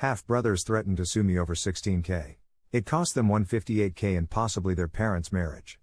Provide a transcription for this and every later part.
Half-brothers threatened to sue me over $16K. It cost them $158K and possibly their parents' marriage.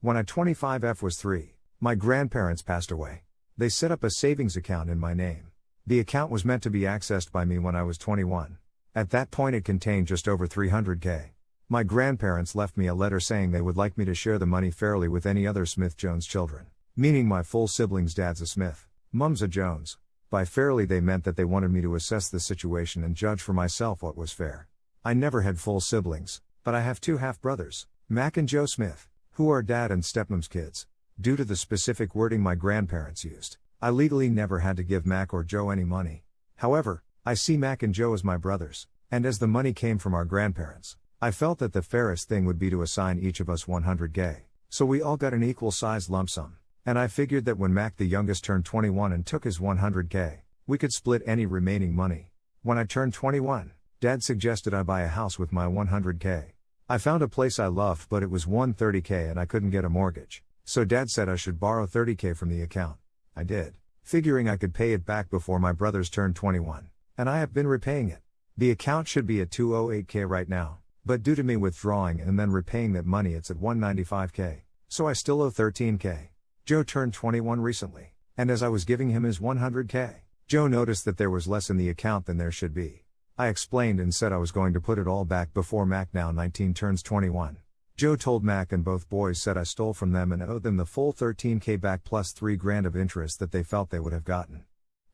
When I 25F was 3, my grandparents passed away. They set up a savings account in my name. The account was meant to be accessed by me when I was 21. At that point it contained just over $300K. My grandparents left me a letter saying they would like me to share the money fairly with any other Smith-Jones children. Meaning my full siblings. Dad's a Smith, Mum's a Jones. By fairly they meant that they wanted me to assess the situation and judge for myself what was fair. I never had full siblings, but I have 2 half-brothers, Mac and Joe Smith, who are Dad and stepmom's kids. Due to the specific wording my grandparents used, I legally never had to give Mac or Joe any money. However, I see Mac and Joe as my brothers, and as the money came from our grandparents, I felt that the fairest thing would be to assign each of us $100K, so we all got an equal-sized lump sum. And I figured that when Mac the youngest turned 21 and took his $100K, we could split any remaining money. When I turned 21, Dad suggested I buy a house with my $100K. I found a place I loved but it was $130K and I couldn't get a mortgage, so Dad said I should borrow $30K from the account. I did, figuring I could pay it back before my brothers turned 21, and I have been repaying it. The account should be at $208K right now, but due to me withdrawing and then repaying that money it's at $195K, so I still owe $13K. Joe turned 21 recently, and as I was giving him his $100K, Joe noticed that there was less in the account than there should be. I explained and said I was going to put it all back before Mac, now 19, turns 21. Joe told Mac and both boys said I stole from them and owed them the full $13K back plus $3,000 of interest that they felt they would have gotten.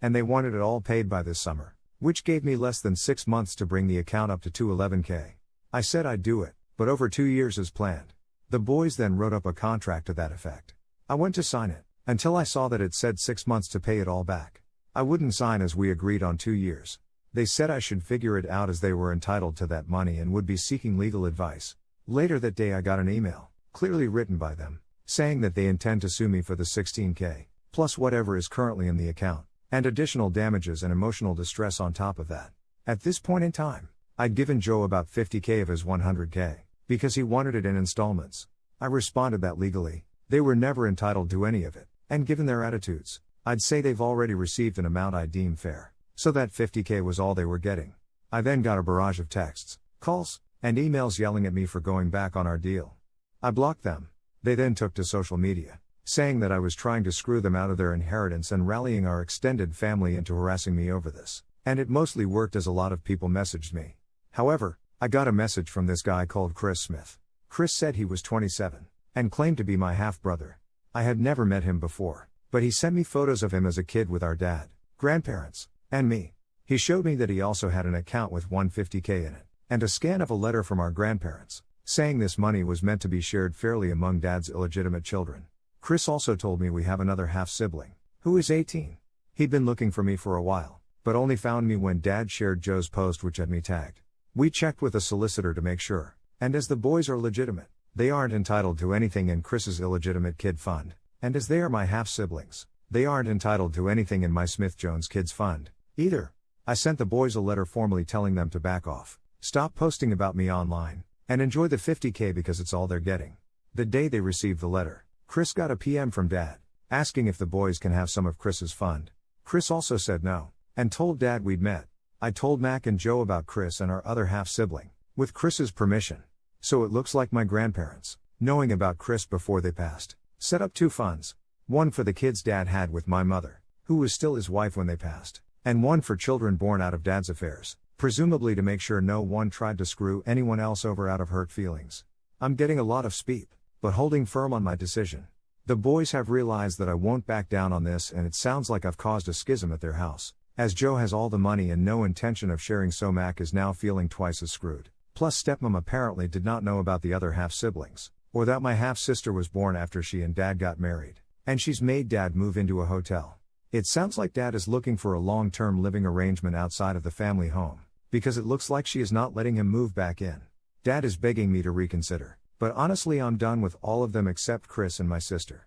And they wanted it all paid by this summer, which gave me less than 6 months to bring the account up to $211K. I said I'd do it, but over 2 years as planned. The boys then wrote up a contract to that effect. I went to sign it, until I saw that it said 6 months to pay it all back. I wouldn't sign as we agreed on 2 years. They said I should figure it out as they were entitled to that money and would be seeking legal advice. Later that day I got an email, clearly written by them, saying that they intend to sue me for the $16K, plus whatever is currently in the account, and additional damages and emotional distress on top of that. At this point in time, I'd given Joe about $50K of his $100K, because he wanted it in installments. I responded that legally, they were never entitled to any of it, and given their attitudes, I'd say they've already received an amount I deem fair, so that $50K was all they were getting. I then got a barrage of texts, calls, and emails yelling at me for going back on our deal. I blocked them. They then took to social media, saying that I was trying to screw them out of their inheritance and rallying our extended family into harassing me over this, and it mostly worked as a lot of people messaged me. However, I got a message from this guy called Chris Smith. Chris said he was 27, and claimed to be my half-brother. I had never met him before, but he sent me photos of him as a kid with our dad, grandparents, and me. He showed me that he also had an account with $150K in it, and a scan of a letter from our grandparents, saying this money was meant to be shared fairly among Dad's illegitimate children. Chris also told me we have another half-sibling, who is 18. He'd been looking for me for a while, but only found me when Dad shared Joe's post which had me tagged. We checked with a solicitor to make sure, and as the boys are legitimate, they aren't entitled to anything in Chris's illegitimate kid fund, and as they are my half-siblings, they aren't entitled to anything in my Smith-Jones kids fund, either. I sent the boys a letter formally telling them to back off, stop posting about me online, and enjoy the $50K because it's all they're getting. The day they received the letter, Chris got a PM from Dad, asking if the boys can have some of Chris's fund. Chris also said no, and told Dad we'd met. I told Mac and Joe about Chris and our other half-sibling, with Chris's permission. So it looks like my grandparents, knowing about Chris before they passed, set up 2 funds. One for the kids Dad had with my mother, who was still his wife when they passed, and one for children born out of Dad's affairs, presumably to make sure no one tried to screw anyone else over out of hurt feelings. I'm getting a lot of speep, but holding firm on my decision. The boys have realized that I won't back down on this, and it sounds like I've caused a schism at their house, as Joe has all the money and no intention of sharing, so Mac is now feeling twice as screwed. Plus stepmom apparently did not know about the other half-siblings, or that my half-sister was born after she and Dad got married, and she's made Dad move into a hotel. It sounds like Dad is looking for a long-term living arrangement outside of the family home, because it looks like she is not letting him move back in. Dad is begging me to reconsider, but honestly I'm done with all of them except Chris and my sister.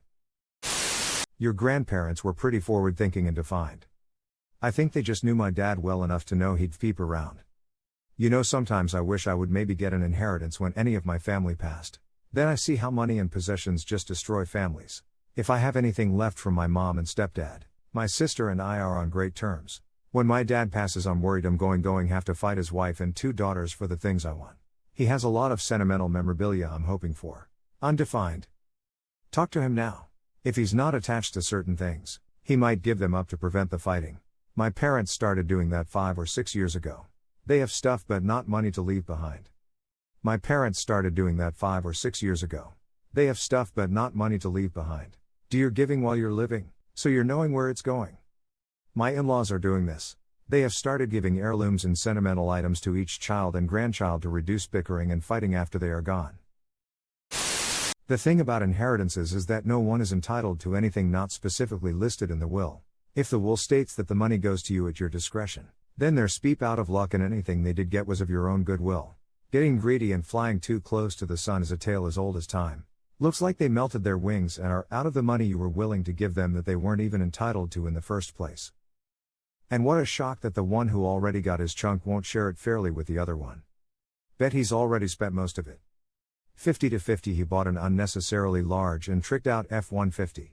Your grandparents were pretty forward-thinking and defined. I think they just knew my dad well enough to know he'd peep around. You know, sometimes I wish I would maybe get an inheritance when any of my family passed. Then I see how money and possessions just destroy families. If I have anything left from my mom and stepdad, my sister and I are on great terms. When my dad passes, I'm worried I'm going have to fight his wife and 2 daughters for the things I want. He has a lot of sentimental memorabilia I'm hoping for. Undefined. Talk to him now. If he's not attached to certain things, he might give them up to prevent the fighting. My parents started doing that 5 or 6 years ago. They have stuff but not money to leave behind. My parents started doing that 5 or 6 years ago. They have stuff but not money to leave behind. Do you're giving while you're living, so you're knowing where it's going. My in-laws are doing this. They have started giving heirlooms and sentimental items to each child and grandchild to reduce bickering and fighting after they are gone. The thing about inheritances is that no one is entitled to anything not specifically listed in the will. If the will states that the money goes to you at your discretion, then they're speep out of luck and anything they did get was of your own goodwill. Getting greedy and flying too close to the sun is a tale as old as time. Looks like they melted their wings and are out of the money you were willing to give them that they weren't even entitled to in the first place. And what a shock that the one who already got his chunk won't share it fairly with the other one. Bet he's already spent most of it. 50-50 he bought an unnecessarily large and tricked out F-150.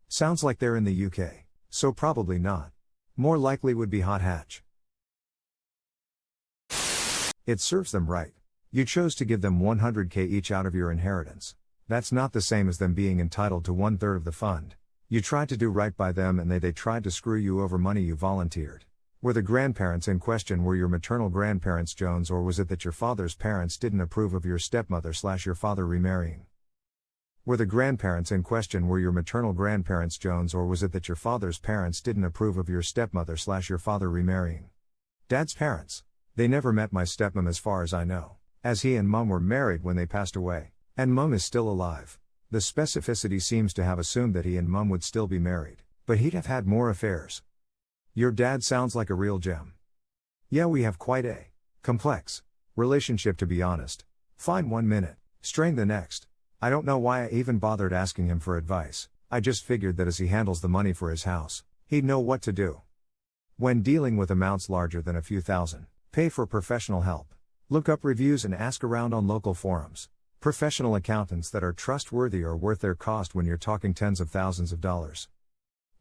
Sounds like they're in the UK, so probably not. More likely would be hot hatch. It serves them right. You chose to give them 100k each out of your inheritance. That's not the same as them being entitled to 1/3 of the fund. You tried to do right by them and they tried to screw you over money you volunteered. Were the grandparents in question your maternal grandparents Jones, or was it that your father's parents didn't approve of your stepmother/your father remarrying? Were the grandparents in question your maternal grandparents Jones, or was it that your father's parents didn't approve of your stepmother/your father remarrying? Dad's parents. They never met my stepmom as far as I know, as he and mum were married when they passed away, and mum is still alive. The specificity seems to have assumed that he and mum would still be married, but he'd have had more affairs. Your dad sounds like a real gem. Yeah, we have quite a complex relationship, to be honest. Fine 1 minute, strain the next. I don't know why I even bothered asking him for advice. I just figured that as he handles the money for his house, he'd know what to do. When dealing with amounts larger than a few thousand, pay for professional help. Look up reviews and ask around on local forums. Professional accountants that are trustworthy are worth their cost when you're talking tens of thousands of dollars.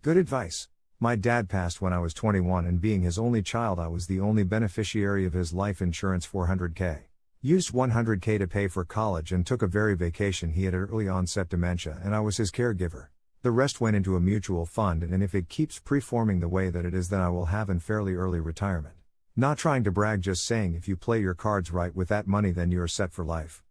Good advice. My dad passed when I was 21, and being his only child, I was the only beneficiary of his life insurance 400k. Used 100k to pay for college and took a very vacation. He had early onset dementia and I was his caregiver. The rest went into a mutual fund, and if it keeps preforming the way that it is, then I will have in fairly early retirement. Not trying to brag, just saying if you play your cards right with that money, then you're set for life.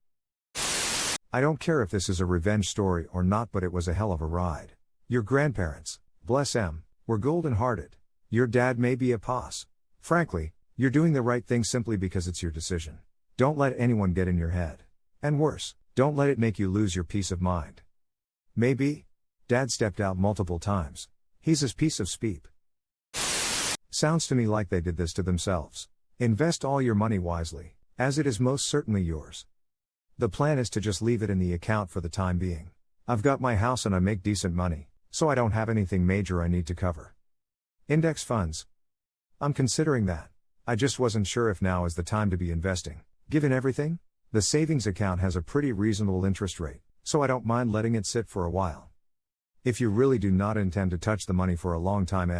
I don't care if this is a revenge story or not, but it was a hell of a ride. Your grandparents, bless them, were golden-hearted. Your dad may be a poss. Frankly, you're doing the right thing simply because it's your decision. Don't let anyone get in your head. And worse, don't let it make you lose your peace of mind. Maybe. Dad stepped out multiple times. He's his piece of speep. Sounds to me like they did this to themselves. Invest all your money wisely, as it is most certainly yours. The plan is to just leave it in the account for the time being. I've got my house and I make decent money, so I don't have anything major I need to cover. Index funds. I'm considering that. I just wasn't sure if now is the time to be investing. Given everything, the savings account has a pretty reasonable interest rate, so I don't mind letting it sit for a while. If you really do not intend to touch the money for a long time,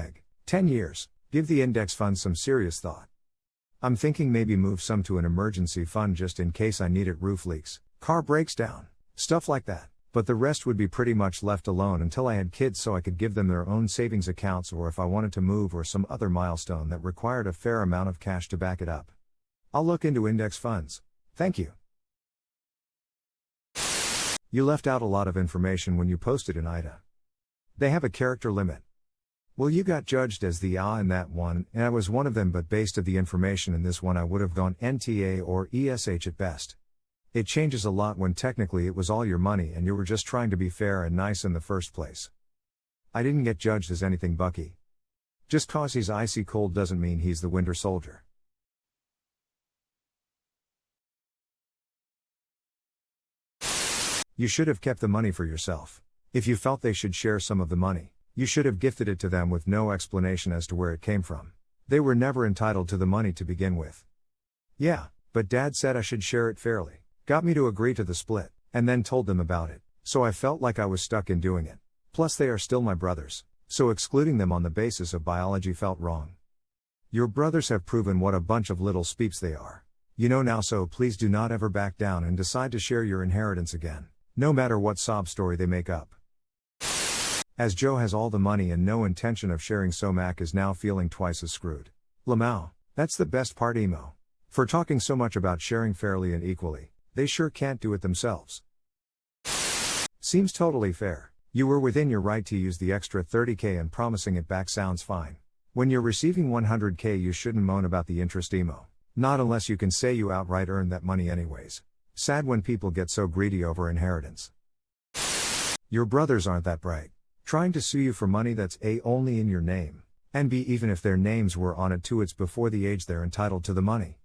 10 years, give the index fund some serious thought. I'm thinking maybe move some to an emergency fund just in case I need it, roof leaks, car breaks down, stuff like that, but the rest would be pretty much left alone until I had kids so I could give them their own savings accounts, or if I wanted to move or some other milestone that required a fair amount of cash to back it up. I'll look into index funds. Thank you. You left out a lot of information when you posted in IDA. They have a character limit. Well, you got judged as the in that one, and I was one of them, but based on the information in this one I would have gone NTA or ESH at best. It changes a lot when technically it was all your money and you were just trying to be fair and nice in the first place. I didn't get judged as anything, Bucky. Just cause he's icy cold doesn't mean he's the Winter Soldier. You should have kept the money for yourself. If you felt they should share some of the money, you should have gifted it to them with no explanation as to where it came from. They were never entitled to the money to begin with. Yeah, but Dad said I should share it fairly, got me to agree to the split, and then told them about it, so I felt like I was stuck in doing it. Plus they are still my brothers, so excluding them on the basis of biology felt wrong. Your brothers have proven what a bunch of little speeps they are. You know now, so please do not ever back down and decide to share your inheritance again, no matter what sob story they make up. As Joe has all the money and no intention of sharing, so Mac is now feeling twice as screwed. Lamau, that's the best part, emo. For talking so much about sharing fairly and equally, they sure can't do it themselves. Seems totally fair. You were within your right to use the extra 30k and promising it back sounds fine. When you're receiving 100k, you shouldn't moan about the interest, emo. Not unless you can say you outright earned that money anyways. Sad when people get so greedy over inheritance. Your brothers aren't that bright. Trying to sue you for money that's A, only in your name, and B, even if their names were on it too, it's before the age they're entitled to the money.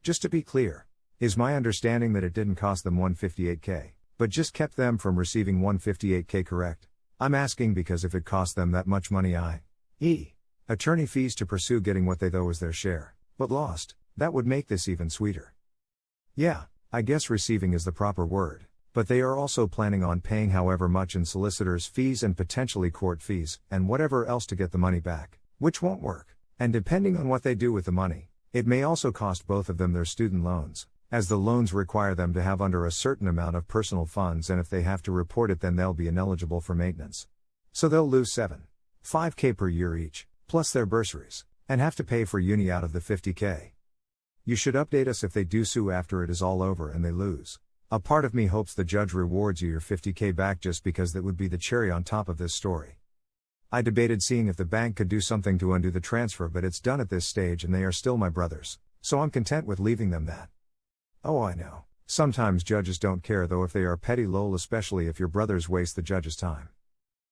Just to be clear, is my understanding that it didn't cost them 158k, but just kept them from receiving 158k, correct? I'm asking because if it cost them that much money, i.e., attorney fees to pursue getting what they thought was their share, but lost, that would make this even sweeter. Yeah, I guess receiving is the proper word. But they are also planning on paying however much in solicitors' fees and potentially court fees, and whatever else to get the money back, which won't work. And depending on what they do with the money, it may also cost both of them their student loans, as the loans require them to have under a certain amount of personal funds, and if they have to report it, then they'll be ineligible for maintenance. So they'll lose 5k per year each, plus their bursaries, and have to pay for uni out of the 50k. You should update us if they do sue after it is all over and they lose. A part of me hopes the judge rewards you your 50k back, just because that would be the cherry on top of this story. I debated seeing if the bank could do something to undo the transfer, but it's done at this stage and they are still my brothers, so I'm content with leaving them that. Oh, I know. Sometimes judges don't care though if they are petty, lol, especially if your brothers waste the judge's time.